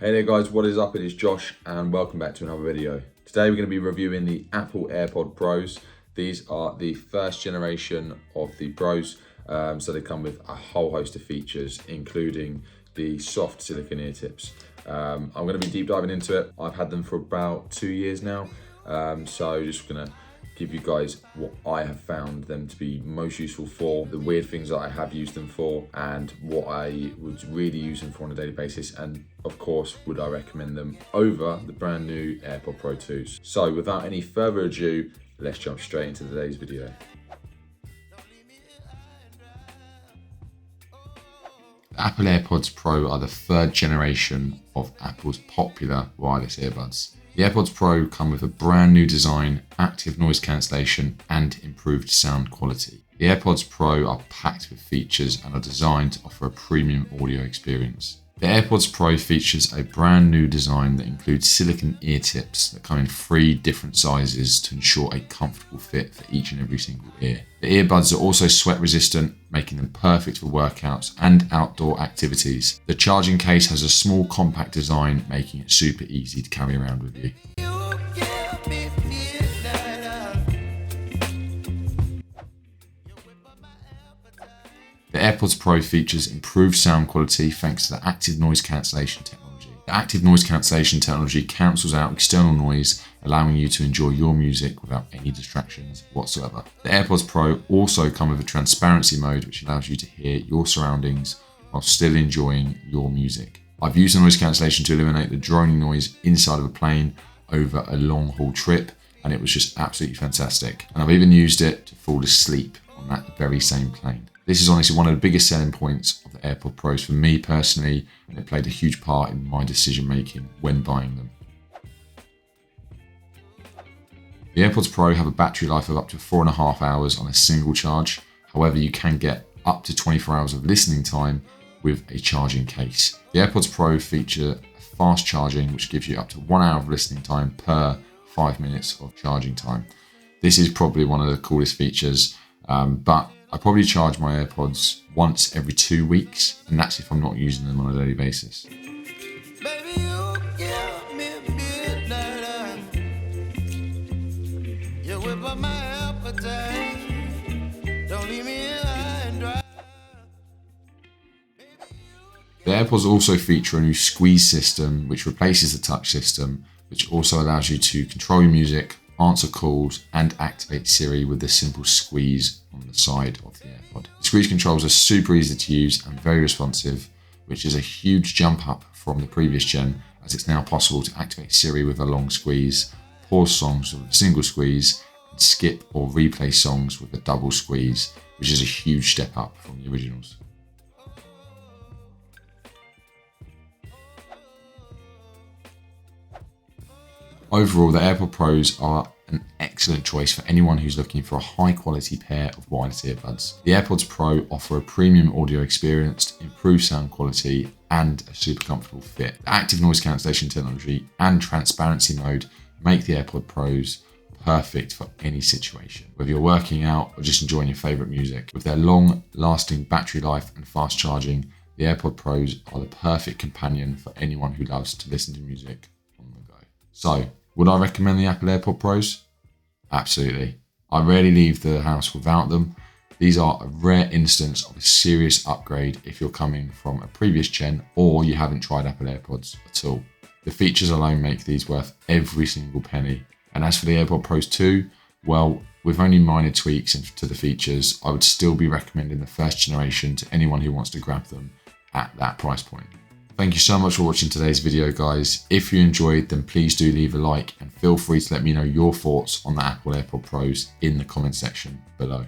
Hey there guys, what is up? It is Josh and welcome back to another video. Today we're going to be reviewing the Apple AirPod Pros. These are the first generation of the Pros, so they come with a whole host of features including the soft silicone ear tips. I'm going to be deep diving into it. I've had them for about 2 years now, so just going to give you guys what I have found them to be most useful for, the weird things that I have used them for, and what I would really use them for on a daily basis, and of course would I recommend them over the brand new AirPod Pro 2s. So without any further ado, let's jump straight into today's video. The Apple AirPods Pro are the third generation of Apple's popular wireless earbuds. The AirPods Pro come with a brand new design, active noise cancellation, and improved sound quality. The AirPods Pro are packed with features and are designed to offer a premium audio experience. The AirPods Pro features a brand new design that includes silicone ear tips that come in 3 different sizes to ensure a comfortable fit for each and every single ear. The earbuds are also sweat resistant, making them perfect for workouts and outdoor activities. The charging case has a small compact design, making it super easy to carry around with you. The AirPods Pro features improved sound quality thanks to the active noise cancellation technology. The active noise cancellation technology cancels out external noise, allowing you to enjoy your music without any distractions whatsoever. The AirPods Pro also come with a transparency mode, which allows you to hear your surroundings while still enjoying your music. I've used the noise cancellation to eliminate the droning noise inside of a plane over a long haul trip, and it was just absolutely fantastic. And I've even used it to fall asleep on that very same plane. This is honestly one of the biggest selling points of the AirPod Pros for me personally, and it played a huge part in my decision making when buying them. The AirPods Pro have a battery life of up to 4.5 hours on a single charge. However, you can get up to 24 hours of listening time with a charging case. The AirPods Pro feature fast charging, which gives you up to 1 hour of listening time per 5 minutes of charging time. This is probably one of the coolest features, but I probably charge my AirPods once every 2 weeks, and that's if I'm not using them on a daily basis. The AirPods also feature a new squeeze system, which replaces the touch system, which also allows you to control your music, answer calls, and activate Siri with a simple squeeze on the side of the AirPod. The squeeze controls are super easy to use and very responsive, which is a huge jump up from the previous gen, as it's now possible to activate Siri with a long squeeze, pause songs with a single squeeze, and skip or replay songs with a double squeeze, which is a huge step up from the originals. Overall, the AirPod Pros are an excellent choice for anyone who's looking for a high quality pair of wireless earbuds. The AirPods Pro offer a premium audio experience, improved sound quality, and a super comfortable fit. The active noise cancellation technology and transparency mode make the AirPod Pros perfect for any situation, whether you're working out or just enjoying your favorite music. With their long lasting battery life and fast charging, the AirPod Pros are the perfect companion for anyone who loves to listen to music on the go. So, would I recommend the Apple AirPod Pros? Absolutely. I rarely leave the house without them. These are a rare instance of a serious upgrade if you're coming from a previous gen or you haven't tried Apple AirPods at all. The features alone make these worth every single penny. And as for the AirPod Pros 2, well, with only minor tweaks to the features, I would still be recommending the first generation to anyone who wants to grab them at that price point. Thank you so much for watching today's video, guys. If you enjoyed, then please do leave a like and feel free to let me know your thoughts on the Apple AirPod Pros in the comment section below.